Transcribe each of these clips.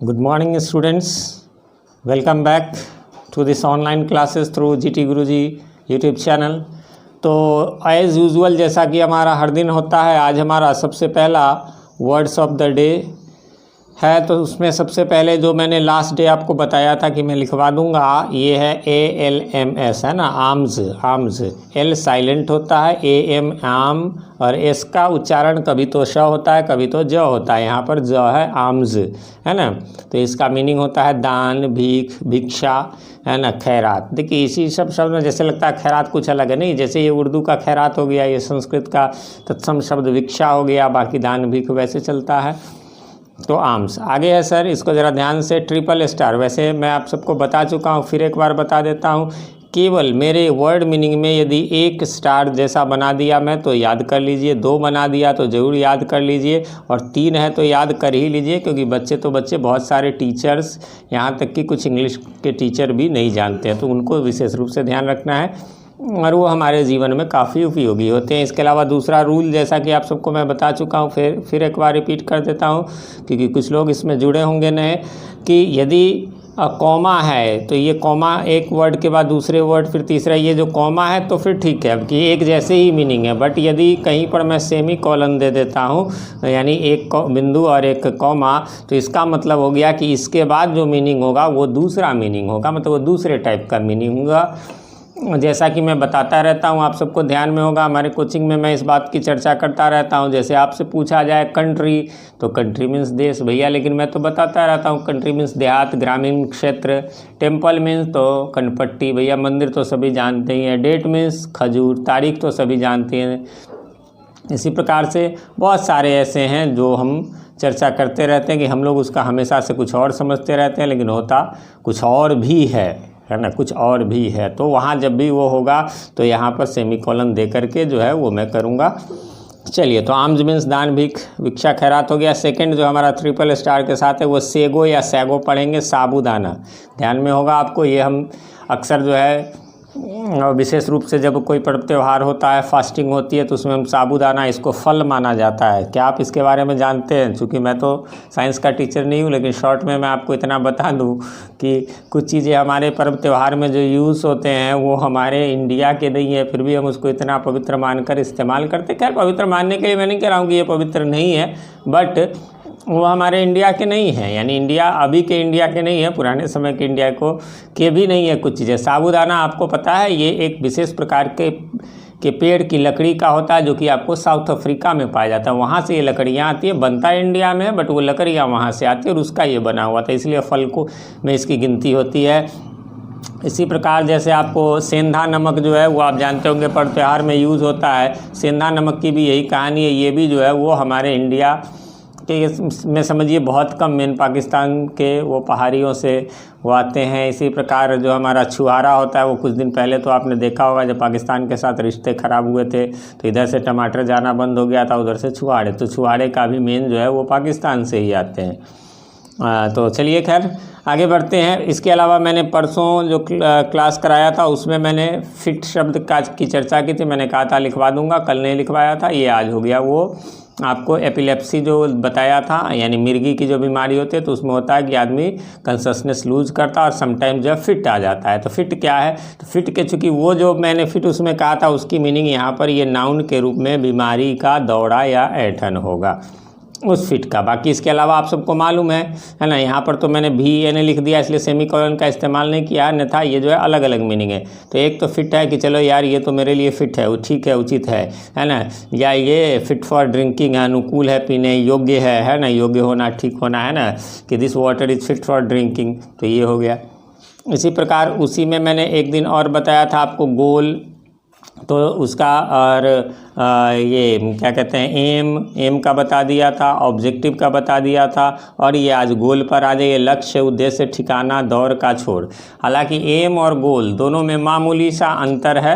Good morning students, welcome back to this online classes through GT Guruji YouTube channel। तो as usual जैसा कि हमारा हर दिन होता है, आज हमारा सबसे पहला वर्ड्स ऑफ द डे है। तो उसमें सबसे पहले जो मैंने लास्ट डे आपको बताया था कि मैं लिखवा दूंगा, ये है ALMS, है ना, आर्म्स। आर्म्स एल साइलेंट होता है, AM आम, और एस का उच्चारण कभी तो श होता है कभी तो ज होता है। यहाँ पर ज है, आर्म्स, है ना। तो इसका मीनिंग होता है दान, भीख, भिक्षा, है ना, खैरात। देखिए इसी सब शब्द में जैसे लगता है खैरात कुछ अलग है, नहीं। जैसे ये उर्दू का खैरात हो गया, ये संस्कृत का तत्सम शब्द भिक्षा हो गया, बाकी दान भीख वैसे चलता है। तो आर्म्स आगे है सर, इसको ज़रा ध्यान से। ट्रिपल स्टार वैसे मैं आप सबको बता चुका हूँ, फिर एक बार बता देता हूँ। केवल मेरे वर्ड मीनिंग में यदि एक स्टार जैसा बना दिया मैं तो याद कर लीजिए, 2 बना दिया तो ज़रूर याद कर लीजिए, और 3 है तो याद कर ही लीजिए, क्योंकि बच्चे बहुत सारे टीचर्स, यहाँ तक कि कुछ इंग्लिश के टीचर भी नहीं जानते हैं, तो उनको विशेष रूप से ध्यान रखना है और वो हमारे जीवन में काफ़ी उपयोगी होते हैं। इसके अलावा दूसरा रूल जैसा कि आप सबको मैं बता चुका हूँ, फिर एक बार रिपीट कर देता हूँ, क्योंकि कुछ लोग इसमें जुड़े होंगे नए, कि यदि कॉमा है तो ये कॉमा एक वर्ड के बाद दूसरे वर्ड फिर तीसरा, ये जो कॉमा है तो फिर ठीक है कि एक जैसे ही मीनिंग है। बट यदि कहीं पर मैं सेमी कॉलन दे देता हूँ, यानी एक बिंदु और एक कॉमा, तो इसका मतलब हो गया कि इसके बाद जो मीनिंग होगा वो दूसरा मीनिंग होगा, मतलब वो दूसरे टाइप का मीनिंग होगा। जैसा कि मैं बताता रहता हूँ, आप सबको ध्यान में होगा, हमारे कोचिंग में मैं इस बात की चर्चा करता रहता हूँ। जैसे आपसे पूछा जाए कंट्री, तो कंट्री मीन्स देश भैया, लेकिन मैं तो बताता रहता हूँ कंट्री मीन्स देहात, ग्रामीण क्षेत्र। टेम्पल मीन्स तो कनपट्टी भैया, मंदिर तो सभी जानते ही हैं। डेट मीन्स खजूर, तारीख तो सभी जानते हैं। इसी प्रकार से बहुत सारे ऐसे हैं जो हम चर्चा करते रहते हैं कि हम लोग उसका हमेशा से कुछ और समझते रहते हैं, लेकिन होता कुछ और भी है ना, कुछ और भी है। तो वहाँ जब भी वो होगा तो यहाँ पर सेमीकोलन दे करके जो है वो मैं करूँगा। चलिए, तो आर्म्स मीन्स दान, भीख, भिक्षा, खैरात हो गया। सेकंड जो हमारा ट्रिपल स्टार के साथ है वो सेगो या सैगो पढ़ेंगे, साबूदाना। ध्यान में होगा आपको, ये हम अक्सर जो है विशेष रूप से जब कोई पर्व त्यौहार होता है, फास्टिंग होती है, तो उसमें हम साबूदाना, इसको फल माना जाता है। क्या आप इसके बारे में जानते हैं? चूँकि मैं तो साइंस का टीचर नहीं हूँ, लेकिन शॉर्ट में मैं आपको इतना बता दूँ कि कुछ चीज़ें हमारे पर्व त्यौहार में जो यूज़ होते हैं वो हमारे इंडिया के नहीं है, फिर भी हम उसको इतना पवित्र मानकर इस्तेमाल करते। खैर, पवित्र मानने के लिए मैं नहीं कह रहा हूँ कि ये पवित्र नहीं है, बट वो हमारे इंडिया के नहीं है, यानी इंडिया अभी के इंडिया के नहीं है, पुराने समय के इंडिया को के भी नहीं है कुछ चीज़ें। साबूदाना आपको पता है, ये एक विशेष प्रकार के पेड़ की लकड़ी का होता है, जो कि आपको साउथ अफ्रीका में पाया जाता है। वहाँ से ये लकड़ियाँ आती है, बनता है इंडिया में, बट वो लकड़ियाँ वहाँ से आती है और उसका ये बना हुआ था, इसलिए फल को में इसकी गिनती होती है। इसी प्रकार जैसे आपको सेंधा नमक जो है वो आप जानते होंगे पर्व त्यौहार में यूज़ होता है। सेंधा नमक की भी यही कहानी है, ये भी जो है वो हमारे इंडिया के में समझिए बहुत कम, मेन पाकिस्तान के वो पहाड़ियों से वो आते हैं। इसी प्रकार जो हमारा छुहारा होता है, वो कुछ दिन पहले तो आपने देखा होगा, जब पाकिस्तान के साथ रिश्ते ख़राब हुए थे तो इधर से टमाटर जाना बंद हो गया था, उधर से छुहारे, तो छुहारे का भी मेन जो है वो पाकिस्तान से ही आते हैं। तो चलिए खैर आगे बढ़ते हैं। इसके अलावा मैंने परसों जो क्लास कराया था उसमें मैंने फिट शब्द की चर्चा की थी। मैंने कहा था लिखवा दूंगा, कल नहीं लिखवाया था, ये आज हो गया। वो आपको एपिलेप्सी जो बताया था, यानी मिर्गी की जो बीमारी होती है, तो उसमें होता है कि आदमी कंसशनेस लूज करता है और समटाइम जब फिट आ जाता है। तो फिट क्या है? तो फिट के चूँकि वो जो मैंने फिट उसमें कहा था, उसकी मीनिंग यहाँ पर ये नाउन के रूप में बीमारी का दौरा या ऐठन होगा, उस फिट का। बाकी इसके अलावा आप सबको मालूम है ना, यहाँ पर तो मैंने VN लिख दिया, इसलिए सेमीकोलन का इस्तेमाल नहीं किया, अन्यथा ये जो है अलग अलग मीनिंग है। तो एक तो फिट है कि चलो यार ये तो मेरे लिए फिट है, वो ठीक है, उचित है ना, या ये फिट फॉर ड्रिंकिंग है, अनुकूल है, पीने योग्य है ना, योग्य होना, ठीक होना, है ना, कि this water is fit for drinking, तो ये हो गया। इसी प्रकार उसी में मैंने एक दिन और बताया था आपको गोल, तो उसका और ये क्या कहते हैं एम का बता दिया था, ऑब्जेक्टिव का बता दिया था, और ये आज गोल पर आ जाइए, लक्ष्य, उद्देश्य, ठिकाना, दौर का छोड़। हालांकि एम और गोल दोनों में मामूली सा अंतर है।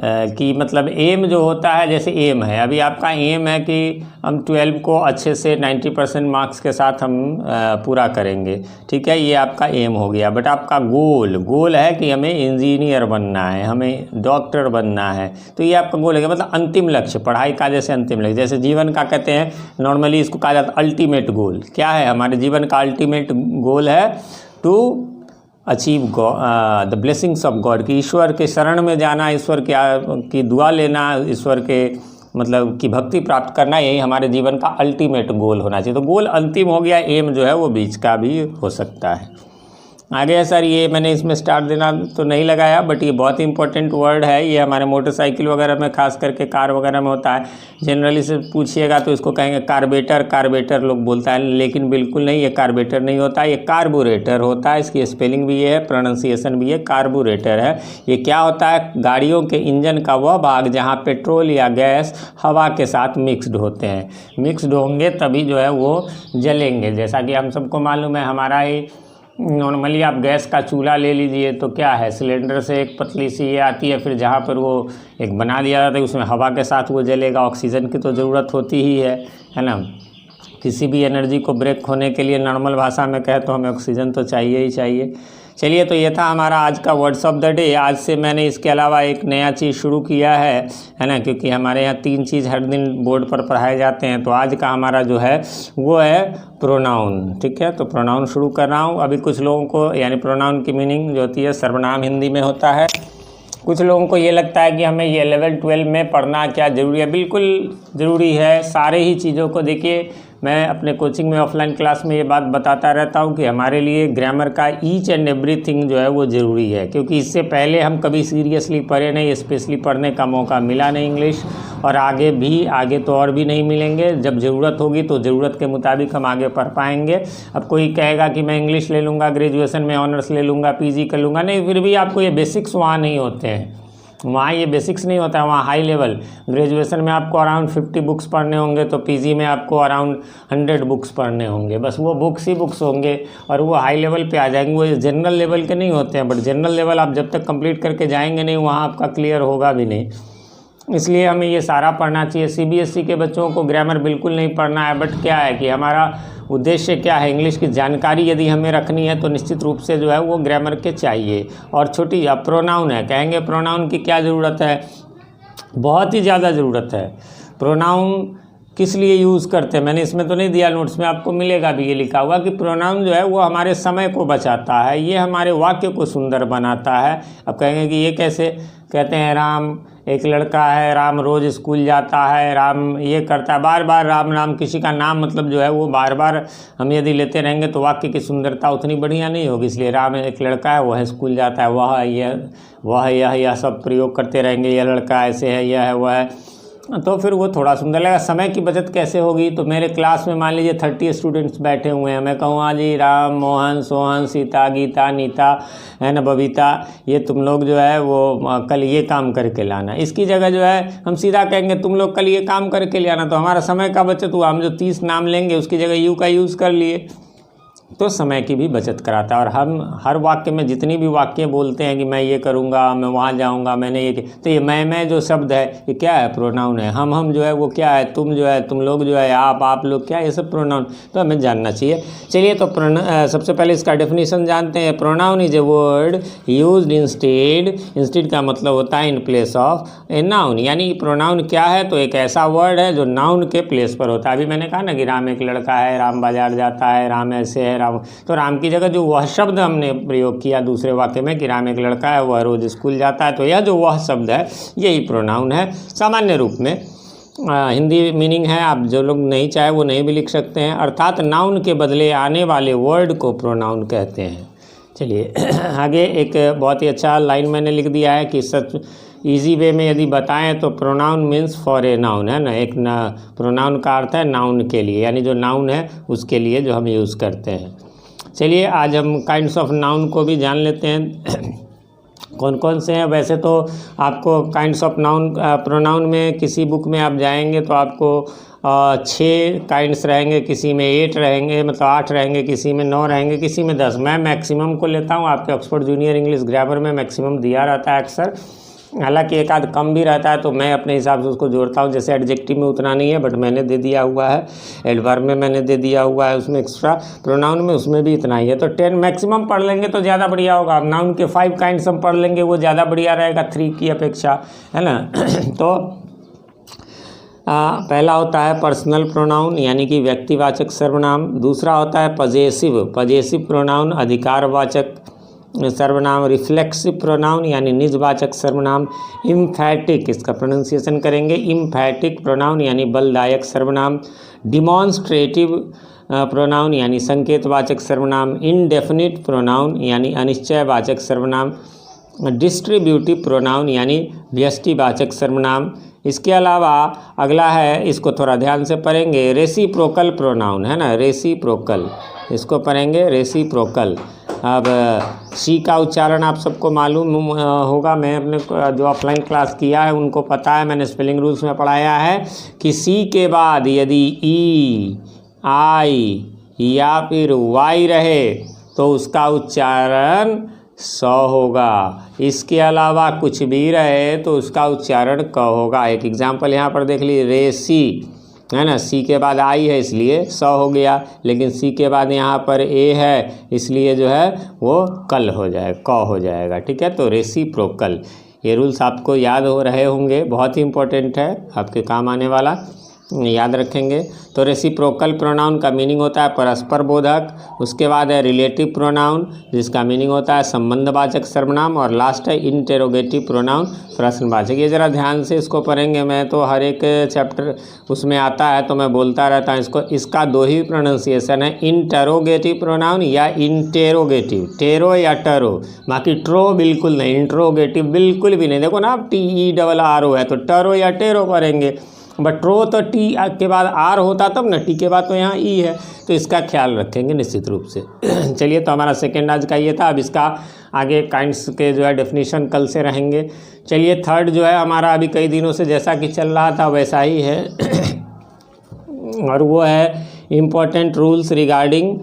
कि मतलब एम जो होता है, जैसे एम है, अभी आपका एम है कि हम 12 को अच्छे से 90% मार्क्स के साथ हम पूरा करेंगे, ठीक है, ये आपका एम हो गया। बट आपका गोल है कि हमें इंजीनियर बनना है, हमें डॉक्टर बनना है, तो ये आपका गोल है, मतलब अंतिम लक्ष्य पढ़ाई का, जैसे अंतिम लक्ष्य, जैसे जीवन का कहते हैं नॉर्मली इसको कहा जाता है अल्टीमेट गोल। क्या है हमारे जीवन का अल्टीमेट गोल है? To achieve the blessings of God, कि ईश्वर के शरण में जाना, ईश्वर की दुआ लेना, ईश्वर के मतलब की भक्ति प्राप्त करना, यही हमारे जीवन का अल्टीमेट गोल होना चाहिए। तो गोल अंतिम हो गया, एम जो है वो बीच का भी हो सकता है। आगे है सर, ये मैंने इसमें स्टार्ट देना तो नहीं लगाया, बट ये बहुत ही इंपॉर्टेंट वर्ड है, ये हमारे मोटरसाइकिल वगैरह में, खास करके कार वगैरह में होता है। जनरली से पूछिएगा तो इसको कहेंगे कार्बेटर लोग बोलता है, लेकिन बिल्कुल नहीं, ये कार्बेटर नहीं होता, ये कार्बोरेटर होता है। इसकी स्पेलिंग भी ये है, प्रोनाउंसिएशन भी है, कार्बोरेटर है। ये क्या होता है? गाड़ियों के इंजन का वह भाग जहाँ पेट्रोल या गैस हवा के साथ मिक्सड होते हैं, मिक्सड होंगे तभी जो है वो जलेंगे। जैसा कि हम सबको मालूम है, हमारा ही नॉर्मली आप गैस का चूल्हा ले लीजिए तो क्या है, सिलेंडर से एक पतली सी ये आती है, फिर जहाँ पर वो एक बना दिया जाता है उसमें हवा के साथ वो जलेगा। ऑक्सीजन की तो ज़रूरत होती ही है ना। किसी भी एनर्जी को ब्रेक होने के लिए नॉर्मल भाषा में कहे तो हमें ऑक्सीजन तो चाहिए ही चाहिए। चलिए, तो ये था हमारा आज का वर्ड्स ऑफ द डे। आज से मैंने इसके अलावा एक नया चीज़ शुरू किया है ना, क्योंकि हमारे यहाँ 3 चीज़ हर दिन बोर्ड पर पढ़ाए जाते हैं। तो आज का हमारा जो है वो है प्रोनाउन, ठीक है। तो प्रोनाउन शुरू कर रहा हूँ। अभी कुछ लोगों को, यानी प्रोनाउन की मीनिंग जो होती है सर्वनाम हिंदी में होता है। कुछ लोगों को ये लगता है कि हमें ये 11-12 में पढ़ना क्या ज़रूरी है। बिल्कुल ज़रूरी है, सारे ही चीज़ों को। देखिए, मैं अपने कोचिंग में ऑफलाइन क्लास में ये बात बताता रहता हूँ कि हमारे लिए ग्रामर का ईच एंड एवरीथिंग जो है वो ज़रूरी है, क्योंकि इससे पहले हम कभी सीरियसली पढ़े नहीं, स्पेशली पढ़ने का मौका मिला नहीं इंग्लिश, और आगे तो और भी नहीं मिलेंगे। जब ज़रूरत होगी तो ज़रूरत के मुताबिक हम आगे पढ़ पाएंगे। अब कोई कहेगा कि मैं इंग्लिश ले लूँगा, ग्रेजुएशन में ऑनर्स ले लूँगा, पीजी कर लूँगा, नहीं, फिर भी आपको ये बेसिक्स वहाँ नहीं होते हैं, वहाँ ये बेसिक्स नहीं होता है, वहाँ हाई लेवल। ग्रेजुएशन में आपको अराउंड 50 बुक्स पढ़ने होंगे, तो पीजी में आपको अराउंड 100 बुक्स पढ़ने होंगे। बस वो बुक्स ही बुक्स होंगे और वो हाई लेवल पे आ जाएंगे, वो जनरल लेवल के नहीं होते हैं। बट जनरल लेवल आप जब तक कंप्लीट करके जाएंगे नहीं, वहाँ आपका क्लियर होगा भी नहीं। इसलिए हमें ये सारा पढ़ना चाहिए। सीबीएसई के बच्चों को ग्रामर बिल्कुल नहीं पढ़ना है। बट क्या है कि हमारा उद्देश्य क्या है, इंग्लिश की जानकारी यदि हमें रखनी है तो निश्चित रूप से जो है वो ग्रामर के चाहिए। और छोटी प्रोनाउन है, कहेंगे प्रोनाउन की क्या ज़रूरत है? बहुत ही ज़्यादा ज़रूरत है। प्रोनाउन किस लिए यूज़ करते हैं, मैंने इसमें तो नहीं दिया, नोट्स में आपको मिलेगा भी ये लिखा हुआ कि प्रोनाउन जो है वो हमारे समय को बचाता है, ये हमारे वाक्य को सुंदर बनाता है। अब कहेंगे कि ये कैसे? कहते हैं राम एक लड़का है, राम रोज़ स्कूल जाता है, राम ये करता है, बार बार राम राम, किसी का नाम मतलब जो है वो बार बार हम यदि लेते रहेंगे तो वाक्य की सुंदरता उतनी बढ़िया नहीं होगी। इसलिए राम एक लड़का है, वह स्कूल जाता है, वह यह सब प्रयोग करते रहेंगे, यह लड़का ऐसे है, यह है, वह है, तो फिर वो थोड़ा सुंदर लगेगा। समय की बचत कैसे होगी? तो मेरे क्लास में मान लीजिए 30 स्टूडेंट्स बैठे हुए हैं, मैं कहूँ हाँ जी राम, मोहन, सोहन, सीता, गीता, नीता है ना, बबीता, ये तुम लोग जो है वो कल ये काम करके लाना। इसकी जगह जो है हम सीधा कहेंगे तुम लोग कल ये काम करके ले आना, तो हमारा समय का बचत हुआ। हम जो 30 नाम लेंगे उसकी जगह यू का यूज़ कर लिए, तो समय की भी बचत कराता है। और हम हर वाक्य में जितनी भी वाक्य बोलते हैं कि मैं ये करूँगा, मैं वहाँ जाऊँगा, मैंने ये, तो ये मैं जो शब्द है ये क्या है? प्रोनाउन है। हम जो है वो क्या है? तुम जो है, तुम लोग जो है, आप लोग, क्या है? ये सब प्रोनाउन, तो हमें जानना चाहिए। चलिए, तो सबसे पहले इसका डेफिनेशन जानते हैं। Pronoun is a word used instead का मतलब होता है in place of a noun, यानी प्रोनाउन क्या है? तो एक ऐसा वर्ड है जो नाउन के प्लेस पर होता है। अभी मैंने कहा ना कि राम एक लड़का है, राम बाजार जाता है, राम ऐसे है, राम, तो राम की जगह जो वह शब्द हमने प्रयोग किया दूसरे वाक्य में कि राम एक लड़का है, वह रोज स्कूल जाता है, तो यह जो वह शब्द है यही प्रोनाउन है सामान्य रूप में। हिंदी मीनिंग है, आप जो लोग नहीं चाहे वो नहीं भी लिख सकते हैं, अर्थात नाउन के बदले आने वाले वर्ड को प्रोनाउन कहते हैं। चलिए आगे एक बहुत ही अच्छा लाइन मैंने लिख दिया है कि सच इजी वे में यदि बताएं तो pronoun means for a noun, है ना। एक प्रोनाउन का अर्थ है नाउन के लिए, यानी जो नाउन है उसके लिए जो हम यूज़ करते हैं। चलिए आज हम काइंड्स ऑफ नाउन को भी जान लेते हैं कौन कौन से हैं। वैसे तो आपको काइंड्स ऑफ नाउन प्रोनाउन में किसी बुक में आप जाएंगे तो आपको 6 काइंड्स रहेंगे, किसी में 8 रहेंगे, मतलब 8 रहेंगे, किसी में 9 रहेंगे, किसी में 10। मैं मैक्सिमम को लेता हूँ, आपके ऑक्सफोर्ड जूनियर इंग्लिश ग्रामर में मैक्सिमम दिया रहता है अक्सर। हालांकि एक आध कम भी रहता है तो मैं अपने हिसाब से उसको जोड़ता हूँ। जैसे एडजेक्टिव में उतना नहीं है बट मैंने दे दिया हुआ है, एडवर्ब में मैंने दे दिया हुआ है, उसमें एक्स्ट्रा प्रोनाउन में उसमें भी इतना ही है। तो 10 मैक्सिमम पढ़ लेंगे तो ज़्यादा बढ़िया होगा। अब नाउन के 5 काइंड्स हम पढ़ लेंगे, वो ज़्यादा बढ़िया रहेगा 3 की अपेक्षा, है ना। तो पहला होता है पर्सनल प्रोनाउन यानी कि व्यक्तिवाचक सर्वनाम। दूसरा होता है पजेसिव प्रोनाउन अधिकारवाचक सर्वनाम। रिफ्लेक्सिव प्रोनाउन यानी निजवाचक सर्वनाम। इम्फैटिक, इसका प्रोनाउंसिएशन करेंगे इम्फैटिक प्रोनाउन यानी बलदायक सर्वनाम। डिमॉन्स्ट्रेटिव प्रोनाउन यानी संकेतवाचक सर्वनाम। इनडेफिनिट प्रोनाउन यानी अनिश्चयवाचक सर्वनाम। डिस्ट्रीब्यूटिव प्रोनाउन यानी व्यष्टिवाचक सर्वनाम। इसके अलावा अगला है, इसको थोड़ा ध्यान से पढ़ेंगे, रेसिप्रोकल प्रोनाउन, है ना, रेसिप्रोकल, इसको पढ़ेंगे रेसिप्रोकल। अब सी का उच्चारण आप सबको मालूम होगा, मैं अपने जो ऑफलाइन क्लास किया है उनको पता है, मैंने स्पेलिंग रूल्स में पढ़ाया है कि सी के बाद यदि ई, आई या फिर वाई रहे तो उसका उच्चारण स होगा। इसके अलावा कुछ भी रहे तो उसका उच्चारण क होगा। एक एग्जाम्पल यहाँ पर देख लीजिए, रेसी, है ना, सी के बाद आई है इसलिए स हो गया, लेकिन सी के बाद यहाँ पर ए है इसलिए जो है वो कल हो जाएगा, क हो जाएगा। ठीक है, तो रेसिप्रोकल, ये रूल्स आपको याद हो रहे होंगे, बहुत ही इंपॉर्टेंट है, आपके काम आने वाला, याद रखेंगे। तो रेसिप्रोकल प्रोनाउन का मीनिंग होता है परस्पर बोधक। उसके बाद है रिलेटिव प्रोनाउन जिसका मीनिंग होता है संबंधवाचक सर्वनाम। और लास्ट है इंटेरोगेटिव प्रोनाउन प्रश्नवाचक। ये ज़रा ध्यान से इसको पढ़ेंगे, मैं तो हर एक चैप्टर उसमें आता है तो मैं बोलता रहता हूँ इसको। इसका 2 ही प्रोनाउंसिएशन है, इंटरोगेटिव प्रोनाउन या इंटेरोगेटिव, टेरो या टरो, बाकी ट्रो बिल्कुल नहीं, इंट्रोगेटिव बिल्कुल भी नहीं। देखो ना, TERRO है तो टरो या टेरो पढ़ेंगे, बट ट्रो तो टी के बाद आर होता तब ना, टी के बाद तो यहाँ ई है, तो इसका ख्याल रखेंगे निश्चित रूप से। चलिए, तो हमारा सेकेंड आज का ये था। अब इसका आगे काइंड्स के जो है डेफिनेशन कल से रहेंगे। चलिए, थर्ड जो है हमारा अभी कई दिनों से जैसा कि चल रहा था वैसा ही है और वो है इम्पोर्टेंट रूल्स रिगार्डिंग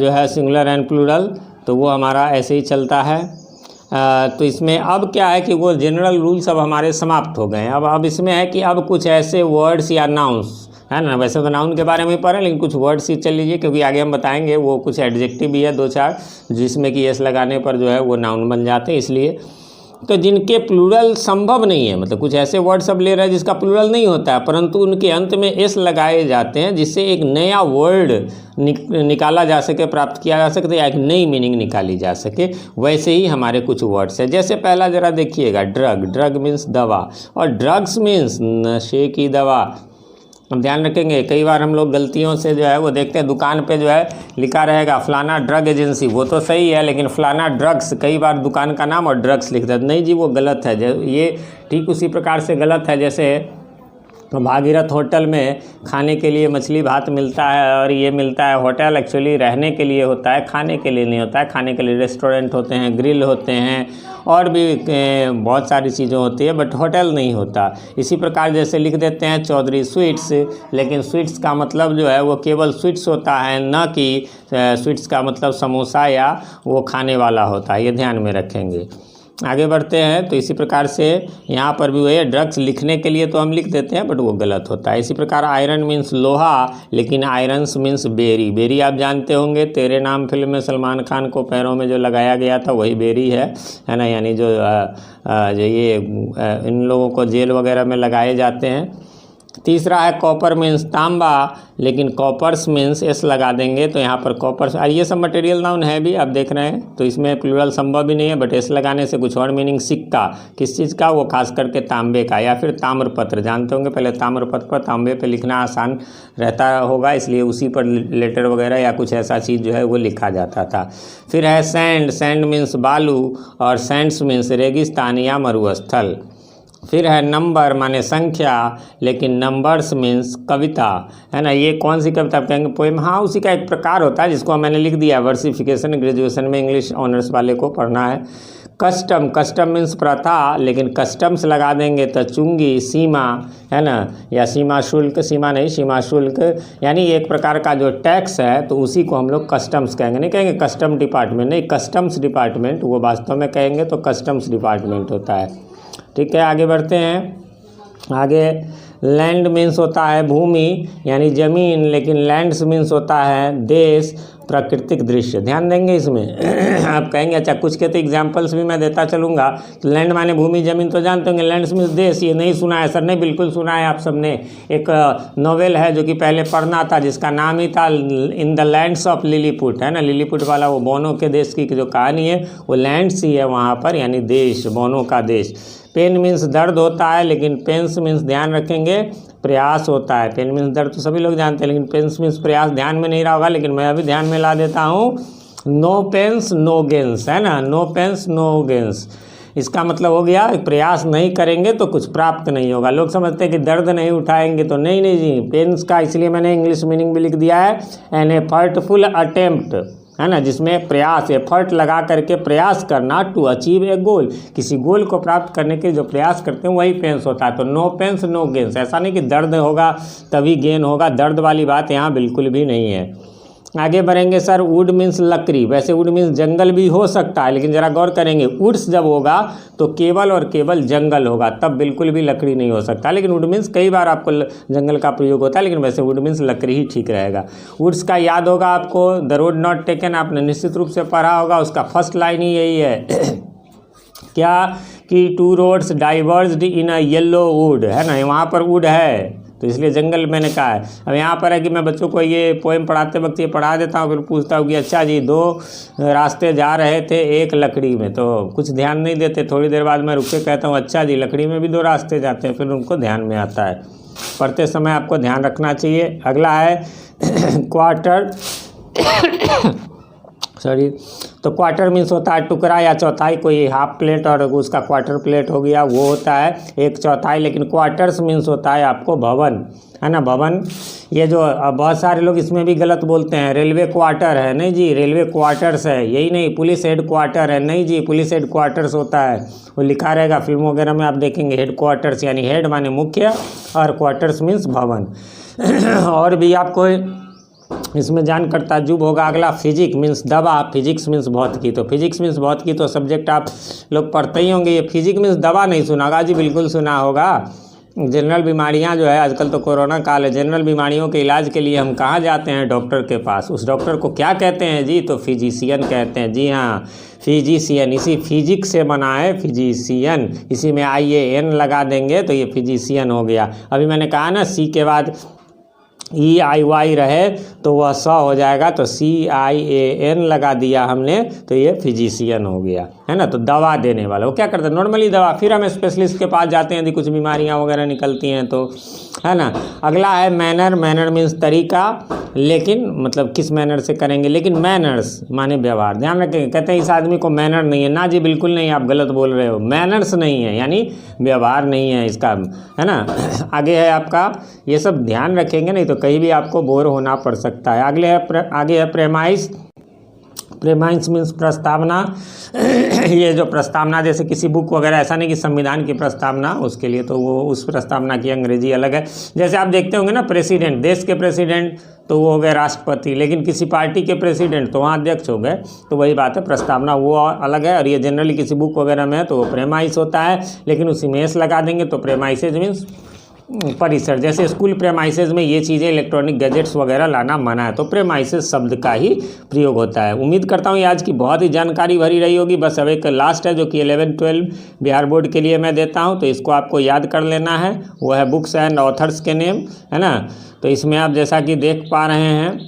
जो है सिंगुलर एंड प्लूरल, तो वो हमारा ऐसे ही चलता है। तो इसमें अब क्या है कि वो जनरल रूल्स अब हमारे समाप्त हो गए हैं। अब इसमें है कि अब कुछ ऐसे वर्ड्स या नाउन्स, है ना, वैसे तो नाउन के बारे में पढ़ें लेकिन कुछ वर्ड्स ही चल लीजिए, क्योंकि आगे हम बताएंगे वो कुछ एडजेक्टिव भी है 2-4 जिसमें कि एस लगाने पर जो है वो नाउन बन जाते हैं। इसलिए तो जिनके प्लूरल संभव नहीं है, मतलब कुछ ऐसे वर्ड सब ले रहे हैं जिसका प्लूरल नहीं होता है परंतु उनके अंत में एस लगाए जाते हैं जिससे एक नया वर्ड निकाला जा सके, प्राप्त किया जा सके या एक नई मीनिंग निकाली जा सके, वैसे ही हमारे कुछ वर्ड्स हैं। जैसे पहला ज़रा देखिएगा, ड्रग मीन्स दवा, और ड्रग्स मीन्स नशे की दवा। हम ध्यान रखेंगे, कई बार हम लोग गलतियों से जो है वो देखते हैं दुकान पे जो है लिखा रहेगा फलाना ड्रग एजेंसी, वो तो सही है लेकिन फलाना ड्रग्स, कई बार दुकान का नाम और ड्रग्स लिख देते, नहीं जी वो गलत है। ये ठीक उसी प्रकार से गलत है जैसे भागीरथ होटल में खाने के लिए मछली भात मिलता है और ये मिलता है, होटल एक्चुअली रहने के लिए होता है, खाने के लिए नहीं होता है। खाने के लिए रेस्टोरेंट होते हैं, ग्रिल होते हैं और भी बहुत सारी चीज़ें होती है, बट होटल नहीं होता। इसी प्रकार जैसे लिख देते हैं चौधरी स्वीट्स, लेकिन स्वीट्स का मतलब जो है वो केवल स्वीट्स होता है, न कि स्वीट्स का मतलब समोसा या वो खाने वाला होता है, ये ध्यान में रखेंगे। आगे बढ़ते हैं, तो इसी प्रकार से यहाँ पर भी वही ड्रग्स लिखने के लिए तो हम लिख देते हैं बट वो गलत होता है। इसी प्रकार आयरन मीन्स लोहा, लेकिन आयरन्स मीन्स बेरी। बेरी आप जानते होंगे, तेरे नाम फिल्म में सलमान खान को पैरों में जो लगाया गया था वही बेरी है ना, यानी जो ये इन लोगों को जेल वगैरह में लगाए जाते हैं। तीसरा है कॉपर मीन्स तांबा, लेकिन कॉपर्स मीन्स एस लगा देंगे तो यहाँ पर कॉपर्स, ये सब मटेरियल नाउन है भी आप देख रहे हैं, तो इसमें प्लूरल संभव भी नहीं है, बट एस लगाने से कुछ और मीनिंग। सिक्का, किस चीज़ का, वो खास करके तांबे का, या फिर ताम्रपत्र, जानते होंगे पहले ताम्रपत्र पर तांबे पे लिखना आसान रहता होगा इसलिए उसी पर लेटर वगैरह या कुछ ऐसा चीज़ जो है वो लिखा जाता था। फिर है सैंड, सैंड मीन्स बालू और सैंड्स मीन्स रेगिस्तान या मरुस्थल। फिर है नंबर माने संख्या, लेकिन नंबर्स मीन्स कविता, है ना। ये कौन सी कविता आप कहेंगे, पोएम, हाँ उसी का एक प्रकार होता है जिसको मैंने लिख दिया, वर्सिफिकेशन, ग्रेजुएशन में इंग्लिश ऑनर्स वाले को पढ़ना है। कस्टम, कस्टम मीन्स प्रथा, लेकिन कस्टम्स लगा देंगे तो चुंगी, सीमा, है ना, या सीमा शुल्क, सीमा नहीं सीमा शुल्क, यानी एक प्रकार का जो टैक्स है तो उसी को हम लोग कस्टम्स कहेंगे, नहीं कहेंगे कस्टम डिपार्टमेंट, नहीं कस्टम्स डिपार्टमेंट, वो वास्तव में कहेंगे तो कस्टम्स डिपार्टमेंट होता है। ठीक है, आगे बढ़ते हैं। आगे लैंड मीन्स होता है भूमि यानी ज़मीन, लेकिन लैंड्स मीन्स होता है देश, प्राकृतिक दृश्य। ध्यान देंगे इसमें। आप कहेंगे अच्छा कुछ के तो एग्जाम्पल्स भी मैं देता चलूँगा। तो लैंड माने भूमि, ज़मीन तो जानते होंगे, लैंड्स मीन्स देश। ये नहीं सुना है सर? नहीं, बिल्कुल सुना है आप सबने। एक नॉवेल है जो कि पहले पढ़ना था, जिसका नाम ही था in the lands of Lilliput, है ना। लिलीपुट वाला वो बौनों के देश की जो कहानी है, वो लैंड्स ही है वहाँ पर, यानी देश, बौनों का देश। पेन मीन्स दर्द होता है, लेकिन पेन्स मीन्स ध्यान रखेंगे प्रयास होता है। पेन मीन्स दर्द तो सभी लोग जानते हैं, लेकिन पेन्स मीन्स प्रयास ध्यान में नहीं रहा होगा, लेकिन मैं अभी ध्यान में ला देता हूँ। नो पेन्स नो गेंस, है ना, नो पेन्स नो गेंस। इसका मतलब हो गया प्रयास नहीं करेंगे तो कुछ प्राप्त नहीं होगा। लोग समझते हैं कि दर्द नहीं उठाएंगे तो नहीं जी, पेन्स का इसलिए मैंने इंग्लिश मीनिंग भी लिख दिया है, एन एफर्टफुल अटेम्प्ट, है ना, जिसमें प्रयास, एफर्ट लगा करके प्रयास करना, टू अचीव ए गोल, किसी गोल को प्राप्त करने के जो प्रयास करते हैं वही पेंस होता है। तो नो पेंस नो गेंस, ऐसा नहीं कि दर्द होगा तभी गेन होगा, दर्द वाली बात यहाँ बिल्कुल भी नहीं है। आगे बढ़ेंगे सर। वुड मीन्स लकड़ी, वैसे वुड मीन्स जंगल भी हो सकता है, लेकिन ज़रा गौर करेंगे, वुड्स जब होगा तो केवल और केवल जंगल होगा, तब बिल्कुल भी लकड़ी नहीं हो सकता। लेकिन वुड मीन्स कई बार आपको जंगल का प्रयोग होता है, लेकिन वैसे वुड मीन्स लकड़ी ही ठीक रहेगा। वुड्स का याद होगा आपको, द रोड नॉट टेकन, आपने निश्चित रूप से पढ़ा होगा, उसका फर्स्ट लाइन ही यही है क्या कि two roads डाइवर्ज्ड in a yellow would, है ना, वहाँ पर वुड है तो इसलिए जंगल मैंने कहा है। अब यहाँ पर है कि मैं बच्चों को ये पोएम पढ़ाते वक्त ये पढ़ा देता हूँ, फिर पूछता हूँ कि अच्छा जी दो रास्ते जा रहे थे एक लकड़ी में, तो कुछ ध्यान नहीं देते। थोड़ी देर बाद मैं रुक के कहता हूँ अच्छा जी लकड़ी में भी दो रास्ते जाते हैं, फिर उनको ध्यान में आता है। पढ़ते समय आपको ध्यान रखना चाहिए। अगला है क्वार्टर सॉरी, तो क्वार्टर मीन्स होता है टुकड़ा या चौथाई, कोई हाफ प्लेट और उसका क्वार्टर प्लेट हो गया, वो होता है एक चौथाई। लेकिन क्वार्टर्स मीन्स होता है आपको भवन, है ना, भवन। ये जो बहुत सारे लोग इसमें भी गलत बोलते हैं, रेलवे क्वार्टर है, नहीं जी, रेलवे क्वार्टर्स है, यही नहीं। पुलिस हेड क्वार्टर है, नहीं जी, पुलिस हेड क्वार्टर्स होता है, वो लिखा रहेगा फिल्मों वगैरह में आप देखेंगे, हेड क्वार्टर्स, यानी हेड माने मुख्य और क्वार्टर्स मीन्स भवन। और भी आपको इसमें जानकर ताज्जुब होगा। अगला फिजिक मीन्स दवा, फिजिक्स मीन्स भौतिकी। तो फिजिक्स मीन्स भौतिकी तो सब्जेक्ट आप लोग पढ़ते ही होंगे। ये फिजिक मीन्स दवा नहीं सुना होगा जी, बिल्कुल सुना होगा। जनरल बीमारियां जो है, आजकल तो कोरोना काल है, जनरल बीमारियों के इलाज के लिए हम कहाँ जाते हैं? डॉक्टर के पास। उस डॉक्टर को क्या कहते हैं जी? तो फिजिशियन कहते हैं। जी हाँ, फिजिशियन, इसी फिजिक्स से बना है फिजिशियन, इसी में IAN लगा देंगे तो ये फिजिशियन हो गया। अभी मैंने कहा ना सी के बाद EIY रहे तो वह स हो जाएगा, तो CIAN लगा दिया हमने तो ये फिजिशियन हो गया, है ना। तो दवा देने वाला, वो क्या करते हैं? नॉर्मली दवा, फिर हम स्पेशलिस्ट के पास जाते हैं यदि कुछ बीमारियां वगैरह निकलती हैं तो, है ना। अगला है मैनर, मैनर मीन्स तरीका, लेकिन मतलब किस मैनर से करेंगे, लेकिन मैनर्स माने व्यवहार। ध्यान रखेंगे, कहते हैं इस आदमी को मैनर नहीं है, ना जी बिल्कुल नहीं, आप गलत बोल रहे हो, मैनर्स नहीं है यानी व्यवहार नहीं है इसका, है ना। आगे है आपका, ये सब ध्यान रखेंगे नहीं तो कहीं भी आपको बोर होना पड़ सकता है। आगे है प्रेमाइस, प्रेमाइस मीन्स प्रस्तावना। ये जो प्रस्तावना जैसे किसी बुक वगैरह, ऐसा नहीं कि संविधान की प्रस्तावना, उसके लिए तो वो उस प्रस्तावना की अंग्रेजी अलग है। जैसे आप देखते होंगे ना प्रेसिडेंट, देश के प्रेसिडेंट तो वो हो गए राष्ट्रपति, लेकिन किसी पार्टी के प्रेसिडेंट तो वहाँ अध्यक्ष हो गए, तो वही बात है, प्रस्तावना वो अलग है। और ये जनरली किसी बुक वगैरह में है तो वो प्रेमाइस होता है, लेकिन उसी में एस लगा देंगे तो प्रेमाइसेज मीन्स परिसर। जैसे स्कूल प्रेमाइसेज में ये चीज़ें इलेक्ट्रॉनिक गैजेट्स वगैरह लाना मना है, तो प्रेमाइसेज शब्द का ही प्रयोग होता है। उम्मीद करता हूँ ये आज की बहुत ही जानकारी भरी रही होगी। बस अब एक लास्ट है जो कि 11-12 बिहार बोर्ड के लिए मैं देता हूँ, तो इसको आपको याद कर लेना है। वो है बुक्स एंड ऑथर्स के नेम, है ना। तो इसमें आप जैसा कि देख पा रहे हैं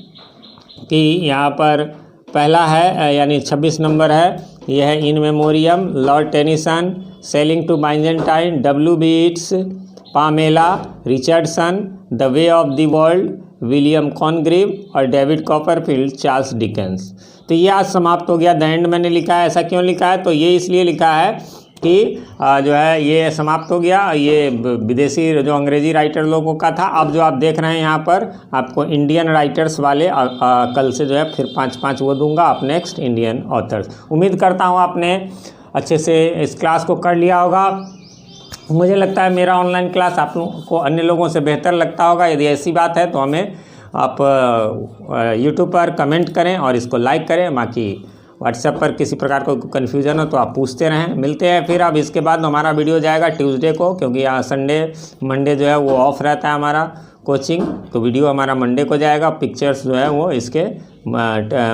कि यहाँ पर पहला है यानी 26 नंबर है, यह है in memoriam, Lord Tennyson, sailing to Byzantium, W.B. Yeats, Pamela Richardson, the way of the world, William Congreve और डेविड कॉपरफील्ड, चार्ल्स डिकेंस। तो ये आज समाप्त हो गया। द एंड मैंने लिखा है, ऐसा क्यों लिखा है? तो ये इसलिए लिखा है कि जो है ये समाप्त हो गया, ये विदेशी जो अंग्रेजी राइटर लोगों का था। अब जो आप देख रहे हैं यहाँ पर आपको इंडियन राइटर्स वाले कल से जो है फिर 5-5 वो दूंगा, आप नेक्स्ट इंडियन ऑथर्स। उम्मीद करता हूँ आपने अच्छे से इस क्लास को कर लिया होगा। मुझे लगता है मेरा ऑनलाइन क्लास आप लोगों को अन्य लोगों से बेहतर लगता होगा। यदि ऐसी बात है तो हमें आप YouTube पर कमेंट करें और इसको लाइक करें। बाकी व्हाट्सएप पर किसी प्रकार को कन्फ्यूज़न हो तो आप पूछते रहें। मिलते हैं फिर। अब इसके बाद हमारा वीडियो जाएगा ट्यूसडे को, क्योंकि यहाँ संडे मंडे जो है वो ऑफ रहता है हमारा कोचिंग, तो वीडियो हमारा मंडे को जाएगा। पिक्चर्स जो है वो इसके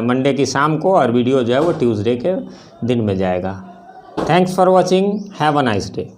मंडे की शाम को, और वीडियो जो है वो ट्यूसडे के दिन में जाएगा। Thanks for watching, have a nice day.